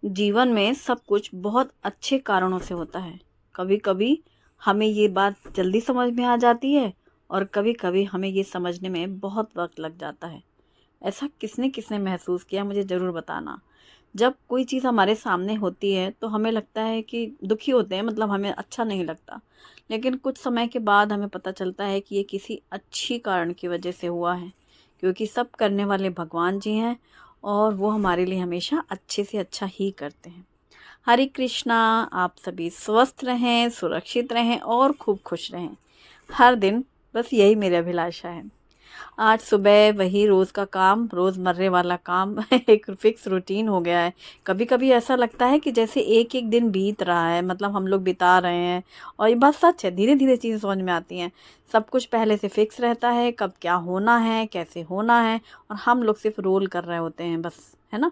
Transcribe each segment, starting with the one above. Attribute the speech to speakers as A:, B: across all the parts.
A: जीवन में सब कुछ बहुत अच्छे कारणों से होता है। कभी कभी हमें ये बात जल्दी समझ में आ जाती है और कभी कभी हमें ये समझने में बहुत वक्त लग जाता है। ऐसा किसने किसने महसूस किया, मुझे ज़रूर बताना। जब कोई चीज़ हमारे सामने होती है तो हमें लगता है कि दुखी होते हैं, मतलब हमें अच्छा नहीं लगता। लेकिन कुछ समय के बाद हमें पता चलता है कि ये किसी अच्छी कारण की वजह से हुआ है, क्योंकि सब करने वाले भगवान जी हैं और वो हमारे लिए हमेशा अच्छे से अच्छा ही करते हैं। हरे कृष्णा। आप सभी स्वस्थ रहें, सुरक्षित रहें और खूब खुश रहें हर दिन। बस यही मेरी अभिलाषा है। आज सुबह वही रोज़ का काम, रोज़मर्रे वाला काम एक फिक्स रूटीन हो गया है। कभी कभी ऐसा लगता है कि जैसे एक एक दिन बीत रहा है, मतलब हम लोग बिता रहे हैं। और ये बात सच है, धीरे धीरे चीज़ें समझ में आती हैं। सब कुछ पहले से फिक्स रहता है, कब क्या होना है, कैसे होना है, और हम लोग सिर्फ रोल कर रहे होते हैं बस, है ना।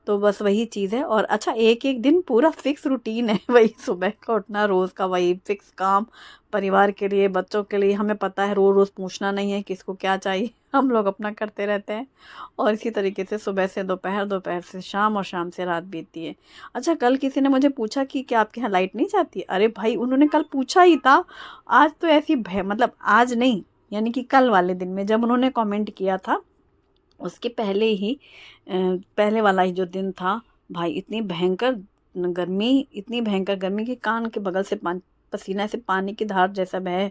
A: तो बस वही चीज़ है। और अच्छा, एक एक दिन पूरा फिक्स रूटीन है वही सुबह का उठना, रोज़ का वही फिक्स काम। परिवार के लिए, बच्चों के लिए हमें पता है रोज़ रोज़ पूछना नहीं है किसको क्या चाहिए, हम लोग अपना करते रहते हैं। और इसी तरीके से सुबह से दोपहर, दोपहर से शाम और शाम से रात बीतती है। अच्छा, कल किसी ने मुझे पूछा कि क्या आपके यहाँ लाइट नहीं जाती? अरे भाई, उन्होंने कल पूछा ही था। आज तो ऐसी मतलब आज नहीं, यानी कि कल वाले दिन में जब उन्होंने कमेंट किया था, उसके पहले ही पहले वाला ही जो दिन था, भाई इतनी भयंकर गर्मी, इतनी भयंकर गर्मी कि कान के बगल से पसीना से पानी की धार जैसा बहे।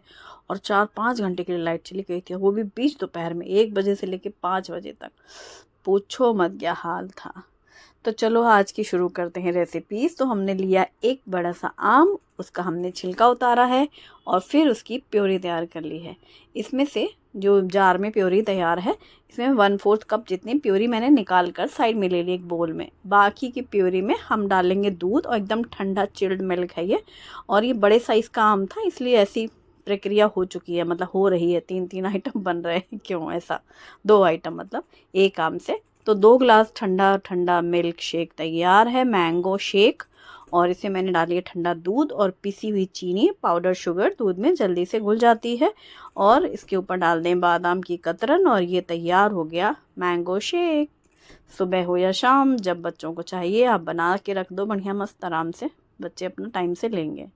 A: और 4-5 घंटे के लिए लाइट चली गई थी, वो भी बीच दोपहर में 1 बजे से लेकर 5 बजे तक। पूछो मत क्या हाल था। तो चलो आज की शुरू करते हैं रेसिपीज़। तो हमने लिया एक बड़ा सा आम, उसका हमने छिलका उतारा है और फिर उसकी प्योरी तैयार कर ली है। इसमें से जो जार में प्योरी तैयार है, इसमें 1/4 कप जितनी प्योरी मैंने निकाल कर साइड में ले ली एक बोल में। बाकी की प्योरी में हम डालेंगे दूध, और एकदम ठंडा चिल्ड मिल्क है ये। और ये बड़े साइज़ का आम था, इसलिए ऐसी प्रक्रिया हो चुकी है, मतलब हो रही है। 3-3 आइटम बन रहे हैं, क्यों ऐसा? 2 आइटम मतलब एक आम से। तो 2 ग्लास ठंडा ठंडा मिल्क शेक तैयार है, मैंगो शेक। और इसे मैंने डाली है ठंडा दूध और पिसी हुई चीनी, पाउडर शुगर दूध में जल्दी से घुल जाती है। और इसके ऊपर डाल दें बादाम की कतरन, और ये तैयार हो गया मैंगो शेक। सुबह हो या शाम, जब बच्चों को चाहिए आप बना के रख दो बढ़िया मस्त आराम से, बच्चे अपना टाइम से लेंगे।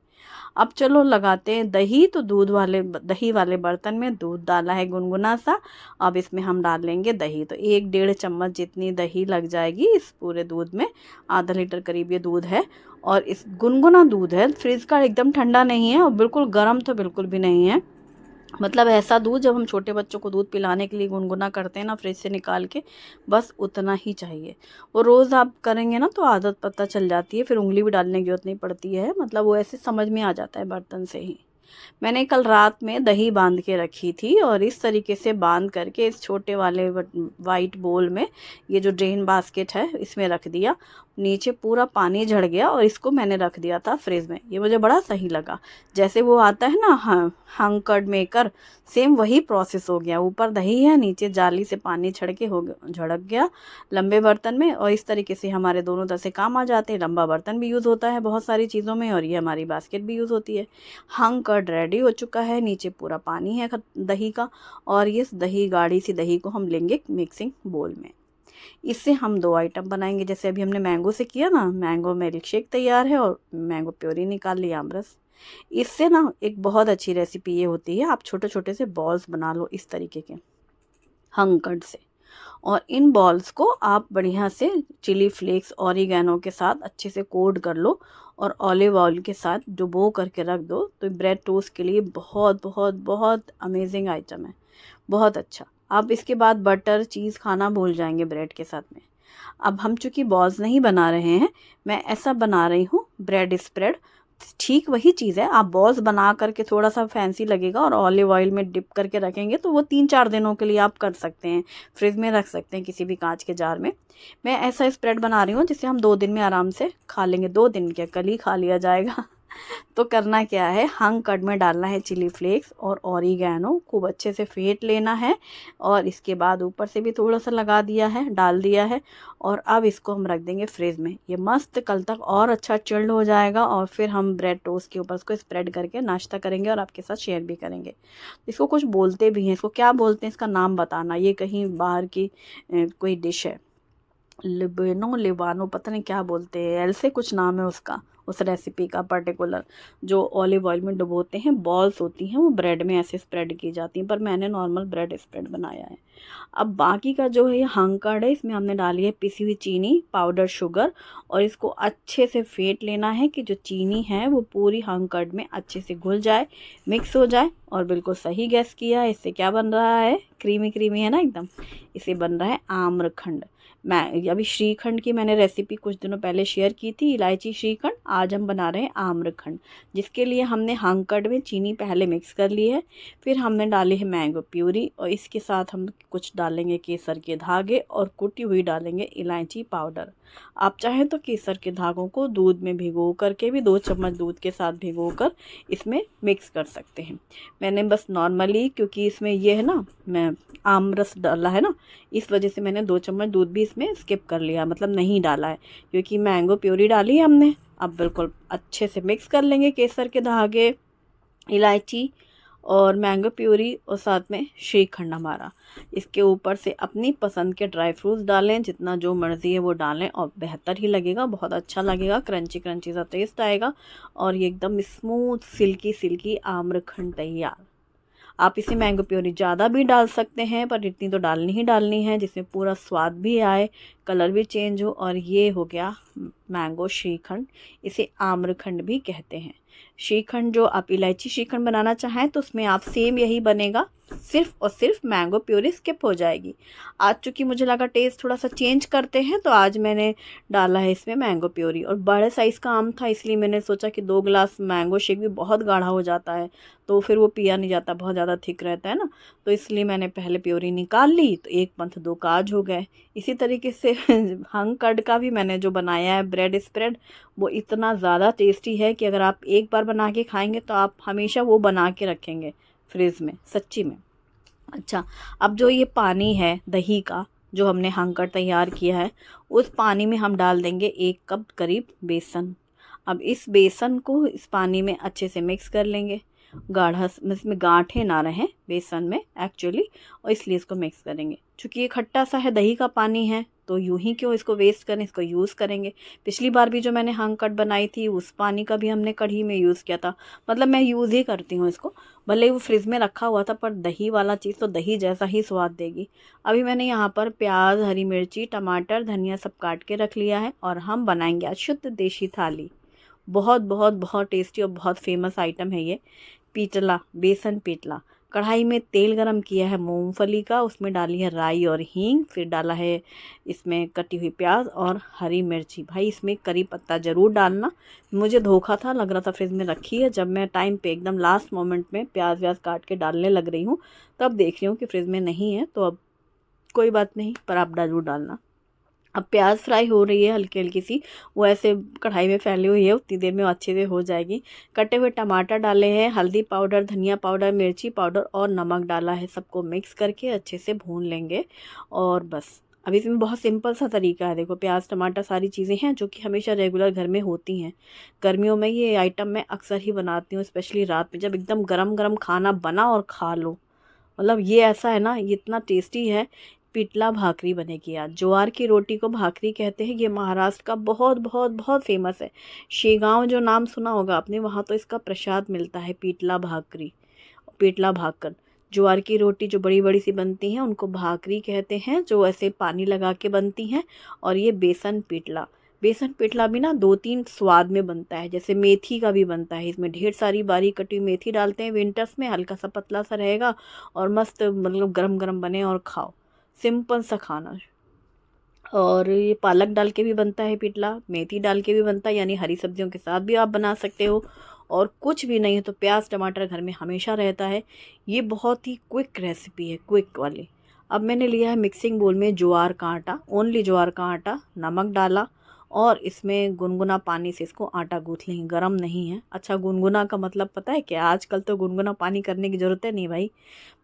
A: अब चलो लगाते हैं दही। तो दही वाले बर्तन में दूध डाला है गुनगुना सा। अब इसमें हम डाल लेंगे दही। तो 1-1.5 चम्मच जितनी दही लग जाएगी इस पूरे दूध में। आधा लीटर करीब ये दूध है। और इस गुनगुना दूध है, फ्रिज का, एकदम ठंडा नहीं है और बिल्कुल गर्म तो बिल्कुल भी नहीं है। मतलब ऐसा दूध जब हम छोटे बच्चों को दूध पिलाने के लिए गुनगुना करते हैं ना फ्रिज से निकाल के, बस उतना ही चाहिए। वो रोज़ आप करेंगे ना तो आदत पता चल जाती है, फिर उंगली भी डालने की जरूरत नहीं पड़ती है, मतलब वो ऐसे समझ में आ जाता है बर्तन से ही। मैंने कल रात में दही बांध के रखी थी, और इस तरीके से बांध करके इस छोटे वाले वाइट बोल में, ये जो ड्रेन बास्केट है इसमें रख दिया। नीचे पूरा पानी झड़ गया और इसको मैंने रख दिया था फ्रिज में। ये मुझे बड़ा सही लगा। जैसे वो आता है ना, हाँ, हंग कर्ड मेकर, सेम वही प्रोसेस हो गया। ऊपर दही है, नीचे जाली से पानी छड़ के हो झड़क गया लंबे बर्तन में। और इस तरीके से हमारे दोनों तरह से काम आ जाते हैं। लंबा बर्तन भी यूज़ होता है बहुत सारी चीज़ों में, और ये हमारी बास्केट भी यूज़ होती है। हंग कर्ड रेडी हो चुका है, नीचे पूरा पानी है दही का। और ये दही, गाढ़ी सी दही को हम लेंगे मिक्सिंग बोल में। इससे हम 2 आइटम बनाएंगे। जैसे अभी हमने मैंगो से किया ना, मैंगो मिल्क शेक तैयार है और मैंगो प्योरी निकाल लिया, आमरस। इससे ना एक बहुत अच्छी रेसिपी ये होती है, आप छोटे छोटे से बॉल्स बना लो इस तरीके के हंग कर्ड से। और इन बॉल्स को आप बढ़िया से चिली फ्लेक्स, ऑरिगेनो के साथ अच्छे से कोट कर लो। और ऑलिव ऑयल के साथ डुबो करके रख दो। तो ब्रेड टोस्ट के लिए बहुत बहुत बहुत अमेजिंग आइटम है, बहुत अच्छा। आप इसके बाद बटर चीज़ खाना भूल जाएंगे ब्रेड के साथ में। अब हम चूंकि बॉल्स नहीं बना रहे हैं, मैं ऐसा बना रही हूँ ब्रेड स्प्रेड। ठीक वही चीज़ है, आप बॉल्स बना करके थोड़ा सा फैंसी लगेगा, और ऑलिव ऑयल में डिप करके रखेंगे तो वो 3-4 दिनों के लिए आप कर सकते हैं, फ्रिज में रख सकते हैं किसी भी कांच के जार में। मैं ऐसा स्प्रेड बना रही हूँ जिसे हम 2 दिन में आराम से खा लेंगे। 2 दिन क्या, कल ही खा लिया जाएगा। तो करना क्या है, हंग कर्ड में डालना है चिली फ्लेक्स और ऑरिगेनो, खूब अच्छे से फेंट लेना है। और इसके बाद ऊपर से भी थोड़ा सा लगा दिया है, डाल दिया है। और अब इसको हम रख देंगे फ्रिज में, ये मस्त कल तक और अच्छा चिल्ड हो जाएगा। और फिर हम ब्रेड टोस्ट के ऊपर इसको स्प्रेड करके नाश्ता करेंगे और आपके साथ शेयर भी करेंगे। इसको कुछ बोलते भी हैं, इसको क्या बोलते हैं, इसका नाम बताना। ये कहीं बाहर की कोई डिश है। लिबेनो लिबानो पता नहीं क्या बोलते हैं, एल से कुछ नाम है उसका, उस रेसिपी का पर्टिकुलर, जो ऑलिव ऑयल में डुबोते हैं, बॉल्स होती हैं, वो ब्रेड में ऐसे स्प्रेड की जाती हैं, पर मैंने नॉर्मल ब्रेड स्प्रेड बनाया है। अब बाकी का जो है ये हंकड़ है, इसमें हमने डाली है पिसी हुई चीनी, पाउडर शुगर, और इसको अच्छे से फेंट लेना है कि जो चीनी है वो पूरी हंकड़ में अच्छे से घुल जाए, मिक्स हो जाए। और बिल्कुल सही गैस किया है, इससे क्या बन रहा है, क्रीमी क्रीमी है ना एकदम, इसे बन रहा है आम्रखंड। मैं अभी श्रीखंड की मैंने रेसिपी कुछ दिनों पहले शेयर की थी, इलायची श्रीखंड, आज हम बना रहे हैं आम्रखंड, जिसके लिए हमने हंकड़ में चीनी पहले मिक्स कर ली है, फिर हमने डाली है मैंगो प्यूरी, और इसके साथ हम कुछ डालेंगे केसर के धागे, और कुटी हुई डालेंगे इलायची पाउडर। आप चाहें तो केसर के धागों को दूध में भिगो करके भी 2 चम्मच दूध के साथ भिगो कर इसमें मिक्स कर सकते हैं। मैंने बस नॉर्मली, क्योंकि इसमें ये है ना, मैं आम रस डाला है ना, इस वजह से मैंने 2 चम्मच दूध भी इसमें स्किप कर लिया, मतलब नहीं डाला है, क्योंकि मैंगो प्यूरी डाली है हमने। अब बिल्कुल अच्छे से मिक्स कर लेंगे केसर के धागे, इलायची और मैंगो प्यूरी, और साथ में श्रीखंड हमारा। इसके ऊपर से अपनी पसंद के ड्राई फ्रूट्स डालें, जितना जो मर्ज़ी है वो डालें, और बेहतर ही लगेगा, बहुत अच्छा लगेगा, क्रंची क्रंची सा टेस्ट आएगा, और ये एकदम स्मूथ सिल्की सिल्की आम्रखंड तैयार। आप इसे मैंगो प्योरी ज़्यादा भी डाल सकते हैं, पर इतनी तो डालनी ही डालनी है जिसमें पूरा स्वाद भी आए, कलर भी चेंज हो। और ये हो गया मैंगो श्रीखंड, इसे आम्रखंड भी कहते हैं। श्रीखंड जो आप इलायची श्रीखंड बनाना चाहें तो उसमें आप सेम यही बनेगा, सिर्फ और सिर्फ मैंगो प्योरी स्किप हो जाएगी। आज चूँकि मुझे लगा टेस्ट थोड़ा सा चेंज करते हैं, तो आज मैंने डाला है इसमें मैंगो प्योरी। और बड़े साइज़ का आम था, इसलिए मैंने सोचा कि 2 गिलास मैंगो शेक भी बहुत गाढ़ा हो जाता है, तो फिर वो पिया नहीं जाता, बहुत ज़्यादा थिक रहता है ना, तो इसलिए मैंने पहले प्योरी निकाल ली, तो 1 पंथ 2 काज हो गए। इसी तरीके से हंकड़ का भी मैंने जो बनाया है ब्रेड स्प्रेड, वो इतना ज़्यादा टेस्टी है कि अगर आप एक बार बना के खाएंगे तो आप हमेशा वो बना के रखेंगे फ्रिज में, सच्ची में। अच्छा, अब जो ये पानी है दही का, जो हमने हंकड़ तैयार किया है, उस पानी में हम डाल देंगे 1 कप करीब बेसन। अब इस बेसन को इस पानी में अच्छे से मिक्स कर लेंगे, गाढ़ा, इसमें गांठें ना रहें बेसन में एक्चुअली, और इसलिए इसको मिक्स करेंगे। चूँकि ये खट्टा सा है, दही का पानी है, तो यूं ही क्यों इसको वेस्ट करें, इसको यूज़ करेंगे। पिछली बार भी जो मैंने हंकड़ बनाई थी, उस पानी का भी हमने कढ़ी में यूज़ किया था, मतलब मैं यूज़ ही करती हूँ इसको, भले ही वो फ्रिज में रखा हुआ था, पर दही वाला चीज़ तो दही जैसा ही स्वाद देगी। अभी मैंने यहाँ पर प्याज, हरी मिर्ची, टमाटर, धनिया सब काट के रख लिया है, और हम बनाएंगे आज शुद्ध देशी थाली। बहुत बहुत बहुत टेस्टी और बहुत फेमस आइटम है ये, पीटला, बेसन पीटला। कढ़ाई में तेल गरम किया है मूंगफली का, उसमें डाली है राई और हींग, फिर डाला है इसमें कटी हुई प्याज और हरी मिर्ची। भाई इसमें करी पत्ता ज़रूर डालना, मुझे धोखा था, लग रहा था फ्रिज में रखी है, जब मैं टाइम पे एकदम लास्ट मोमेंट में प्याज व्याज काट के डालने लग रही हूँ, तब देख रही हूँ कि फ्रिज में नहीं है, तो अब कोई बात नहीं, पर आप ज़रूर डालना। अब प्याज फ्राई हो रही है हल्की हल्की सी, वो ऐसे कढ़ाई में फैली हुई है, उतनी देर में अच्छे से हो जाएगी। कटे हुए टमाटर डाले हैं, हल्दी पाउडर, धनिया पाउडर, मिर्ची पाउडर और नमक डाला है, सबको मिक्स करके अच्छे से भून लेंगे। और बस अब इसमें बहुत सिंपल सा तरीका है, देखो प्याज टमाटर सारी चीज़ें हैं जो कि हमेशा रेगुलर घर में होती हैं। गर्मियों में ये आइटम मैं अक्सर ही बनाती हूँ, स्पेशली रात में, जब एकदम गरम गरम खाना बना और खा लो, मतलब ये ऐसा है ना, ये इतना टेस्टी है। पिटला भाकरी बनेगी आज, ज्वार की रोटी को भाकरी कहते हैं, ये महाराष्ट्र का बहुत बहुत बहुत फेमस है। शेगांव जो नाम सुना होगा आपने, वहाँ तो इसका प्रसाद मिलता है, पिटला भाकरी, पिटला भाकर। ज्वार की रोटी जो बड़ी बड़ी सी बनती हैं उनको भाकरी कहते हैं, जो ऐसे पानी लगा के बनती हैं। और ये बेसन पिटला, बेसन पिटला भी ना 2-3 स्वाद में बनता है, जैसे मेथी का भी बनता है, इसमें ढेर सारी बारीक कटी हुई मेथी डालते हैं विंटर्स में, हल्का सा पतला सा रहेगा और मस्त, मतलब गरम गरम बने और खाओ, सिंपल सा खाना। और ये पालक डाल के भी बनता है पिटला, मेथी डाल के भी बनता है, यानी हरी सब्जियों के साथ भी आप बना सकते हो। और कुछ भी नहीं है तो प्याज टमाटर घर में हमेशा रहता है। ये बहुत ही क्विक रेसिपी है, क्विक वाली। अब मैंने लिया है मिक्सिंग बोल में ज्वार का आटा, ओनली ज्वार का आटा, नमक डाला और इसमें गुनगुना पानी से इसको आटा गूँथ लेंगे, गरम नहीं है। अच्छा, गुनगुना का मतलब पता है क्या? आजकल तो गुनगुना पानी करने की ज़रूरत है नहीं भाई,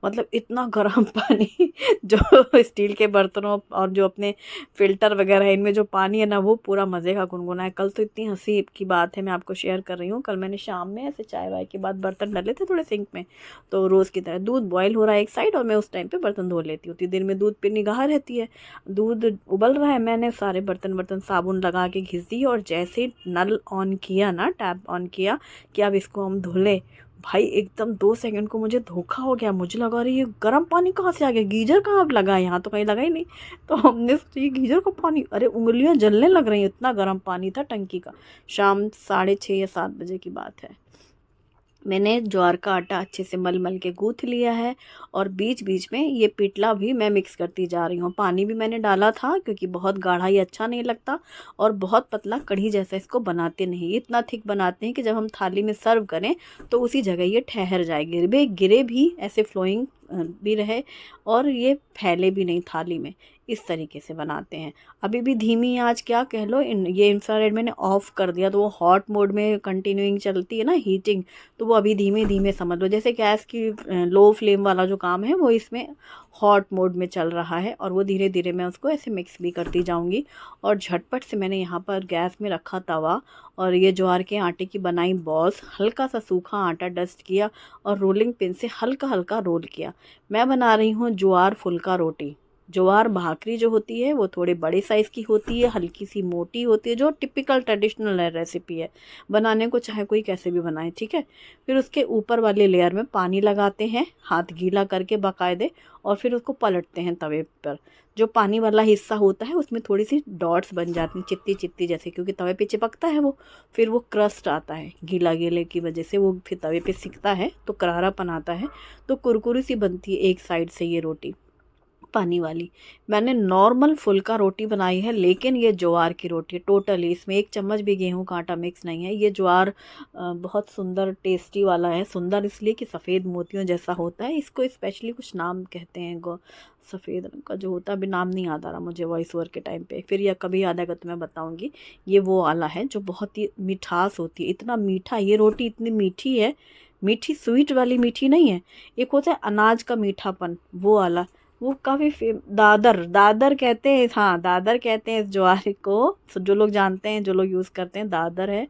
A: मतलब इतना गर्म पानी जो स्टील के बर्तनों और जो अपने फ़िल्टर वगैरह है इनमें जो पानी है ना, वो पूरा मज़े का गुनगुना है। कल तो इतनी हँसी की बात है, मैं आपको शेयर कर रही हूँ। कल मैंने शाम में ऐसे चाय वाय के बाद बर्तन डाले थे थोड़े सिंक में, तो रोज़ की तरह दूध बॉयल हो रहा है एक साइड और मैं उस टाइम पे बर्तन धो लेती हूँ। उतनी देर में दूध पे निगाह रहती है, दूध उबल रहा है, मैंने सारे बर्तन साबुन लगा के घिस दी और जैसे ही नल ऑन किया ना, टैप ऑन किया कि अब इसको हम धो लें, भाई एकदम 2 सेकंड को मुझे धोखा हो गया। मुझे लगा रही ये गर्म पानी कहाँ से आ गया, गीजर कहाँ अब लगा है, यहाँ तो कहीं लगा ही नहीं। तो हमने सोचा ये गीजर का पानी, अरे उंगलियां जलने लग रही, इतना गर्म पानी था टंकी का। शाम 6:30 या 7 बजे की बात है। मैंने ज्वार का आटा अच्छे से मल मल के गूँथ लिया है और बीच बीच में ये पिटला भी मैं मिक्स करती जा रही हूँ। पानी भी मैंने डाला था क्योंकि बहुत गाढ़ा ये अच्छा नहीं लगता और बहुत पतला कढ़ी जैसा इसको बनाते नहीं, इतना थिक बनाते हैं कि जब हम थाली में सर्व करें तो उसी जगह ये ठहर जाए, गिरे भी ऐसे फ्लोइंग भी रहे और ये फैले भी नहीं थाली में। इस तरीके से बनाते हैं। अभी भी धीमी आंच क्या कह लो, ये इंफ्रारेड मैंने ऑफ़ कर दिया तो वो हॉट मोड में कंटिन्यूइंग चलती है ना हीटिंग, तो वो अभी धीमे धीमे समझ लो, जैसे गैस की लो फ्लेम वाला जो काम है वो इसमें हॉट मोड में चल रहा है और वो धीरे धीरे मैं उसको ऐसे मिक्स भी करती जाऊंगी। और झटपट से मैंने यहाँ पर गैस में रखा तवा और ये ज्वार के आटे की बनाई बॉल्स, हल्का सा सूखा आटा डस्ट किया और रोलिंग पिन से हल्का हल्का रोल किया। मैं बना रही हूँ ज्वार फुल्का रोटी। ज्वार भाकरी जो होती है वो थोड़े बड़े साइज़ की होती है, हल्की सी मोटी होती है, जो टिपिकल ट्रेडिशनल रेसिपी है, बनाने को चाहे कोई कैसे भी बनाए, ठीक है। फिर उसके ऊपर वाले लेयर में पानी लगाते हैं हाथ गीला करके बाकायदे और फिर उसको पलटते हैं तवे पर। जो पानी वाला हिस्सा होता है उसमें थोड़ी सी डॉट्स बन जाती हैं चित्ती चित्ती जैसे, क्योंकि तवे पे चिपकता है वो, फिर वो क्रस्ट आता है गीला गीले की वजह से, वो फिर तवे पे सिकता है तो करारापन आता है, तो कुरकुरी सी बनती है एक साइड से ये रोटी पानी वाली। मैंने नॉर्मल फुल्का रोटी बनाई है लेकिन ये ज्वार की रोटी है टोटली, इसमें 1 चम्मच भी गेहूं का आटा मिक्स नहीं है। ये ज्वार बहुत सुंदर टेस्टी वाला है, सुंदर इसलिए कि सफ़ेद मोतियों जैसा होता है। इसको स्पेशली कुछ नाम कहते हैं, सफ़ेद रंग का जो होता है, अभी नाम नहीं याद आ रहा मुझे वॉइस ओवर के टाइम पे, फिर या कभी याद आएगा तो मैं बताऊंगी। ये वो वाला है जो बहुत ही मिठास होती है, इतना मीठा ये रोटी, इतनी मीठी है, मीठी स्वीट वाली मीठी नहीं है। एक होता है अनाज का मीठापन, वो वाला, वो काफ़ी दादर दादर कहते हैं, हाँ दादर कहते हैं इस ज्वार को, जो लोग जानते हैं, जो लोग यूज़ करते हैं, दादर है।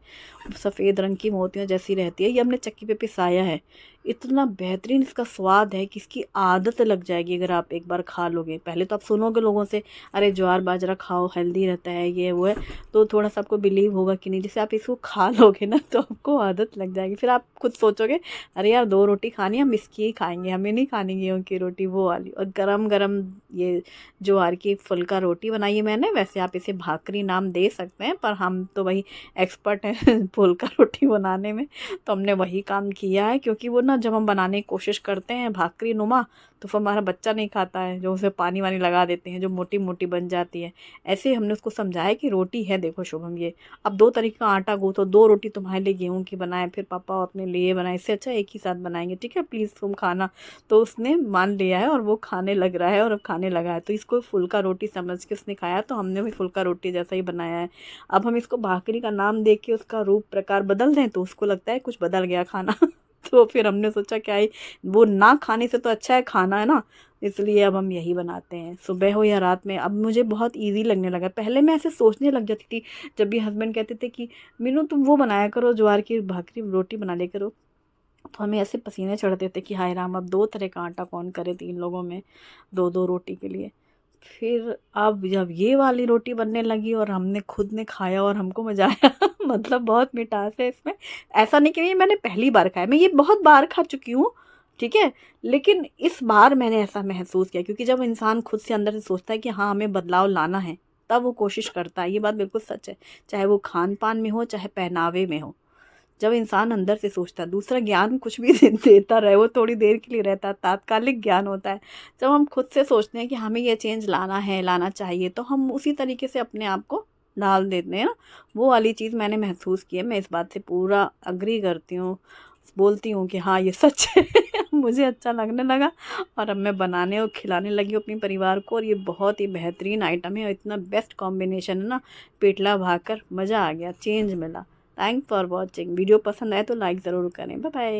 A: सफ़ेद रंग की मोतियाँ जैसी रहती है। ये हमने चक्की पे पिसाया है, इतना बेहतरीन इसका स्वाद है कि इसकी आदत लग जाएगी अगर आप एक बार खा लोगे। पहले तो आप सुनोगे लोगं से, अरे ज्वार बाजरा खाओ हेल्दी रहता है, ये वो है, तो थोड़ा सा आपको बिलीव होगा कि नहीं। जैसे आप इसको खा लोगे ना तो आपको आदत लग जाएगी, फिर आप खुद सोचोगे अरे यार 2 रोटी खानी, हम इसकी ही खाएंगे, हमें नहीं खानी गेहूँ की रोटी, वो वाली। और गरम गरम ये ज्वार की फुल्का रोटी बनाई है मैंने, वैसे आप इसे भाकरी नाम दे सकते हैं पर हम तो वही एक्सपर्ट हैं फुल्का रोटी बनाने में, तो हमने वही काम किया है। क्योंकि वो ना जब हम बनाने की कोशिश करते हैं भाकरी नुमा तो फिर हमारा बच्चा नहीं खाता है, जो उसे पानी वानी लगा देते हैं, जो मोटी मोटी बन जाती है। ऐसे ही हमने उसको समझाया कि रोटी है देखो शुभम, ये अब 2 तरीके का आटा गूँथो, 2 रोटी तुम्हारे लिए गेहूं की बनाए, फिर पापा अपने लिए बनाए, इससे अच्छा एक ही साथ बनाएंगे, ठीक है प्लीज़ तुम खाना। तो उसने मान लिया है और वो खाने लग रहा है और अब खाने लगा है, तो इसको फुल्का रोटी समझ के उसने खाया, तो हमने भी फुल्का रोटी जैसा ही बनाया है। अब हम इसको भाकरी का नाम दे के उसका रूप प्रकार बदल दें तो उसको लगता है कुछ बदल गया खाना तो फिर हमने सोचा क्या ही, वो ना खाने से तो अच्छा है खाना, है ना, इसलिए अब हम यही बनाते हैं सुबह हो या रात में। अब मुझे बहुत इजी लगने लगा, पहले मैं ऐसे सोचने लग जाती थी जब भी हस्बैंड कहते थे कि मीनू तुम वो बनाया करो ज्वार की भाकरी रोटी बना ले करो, तो हमें ऐसे पसीने चढ़ते थे कि हाय राम अब 2 तरह का आटा कौन करे 3 लोगों में 2-2 रोटी के लिए। फिर अब जब ये वाली रोटी बनने लगी और हमने खुद ने खाया और हमको मज़ा आया मतलब बहुत मिठास है इसमें। ऐसा नहीं कि ये मैंने पहली बार खाया, मैं ये बहुत बार खा चुकी हूँ, ठीक है, लेकिन इस बार मैंने ऐसा महसूस किया क्योंकि जब इंसान खुद से अंदर से सोचता है कि हाँ हमें बदलाव लाना है, तब वो कोशिश करता है। ये बात बिल्कुल सच है, चाहे वो खान पान में हो चाहे पहनावे में हो। जब इंसान अंदर से सोचता है, दूसरा ज्ञान कुछ भी देता रहे वो थोड़ी देर के लिए रहता है, तात्कालिक ज्ञान होता है। जब हम खुद से सोचते हैं कि हमें ये चेंज लाना है, लाना चाहिए, तो हम उसी तरीके से अपने आप को डाल देते हैं ना। वो वाली चीज़ मैंने महसूस की है, मैं इस बात से पूरा अग्री करती हूँ, बोलती हूँ कि हाँ ये सच है मुझे अच्छा लगने लगा और अब मैं बनाने और खिलाने लगी हूँ अपने परिवार को। और ये बहुत ही बेहतरीन आइटम है और इतना बेस्ट कॉम्बिनेशन है ना, पेटला भाकर मज़ा आ गया, चेंज मिला। Thanks for watching. वीडियो पसंद आए तो लाइक ज़रूर करें। Bye bye.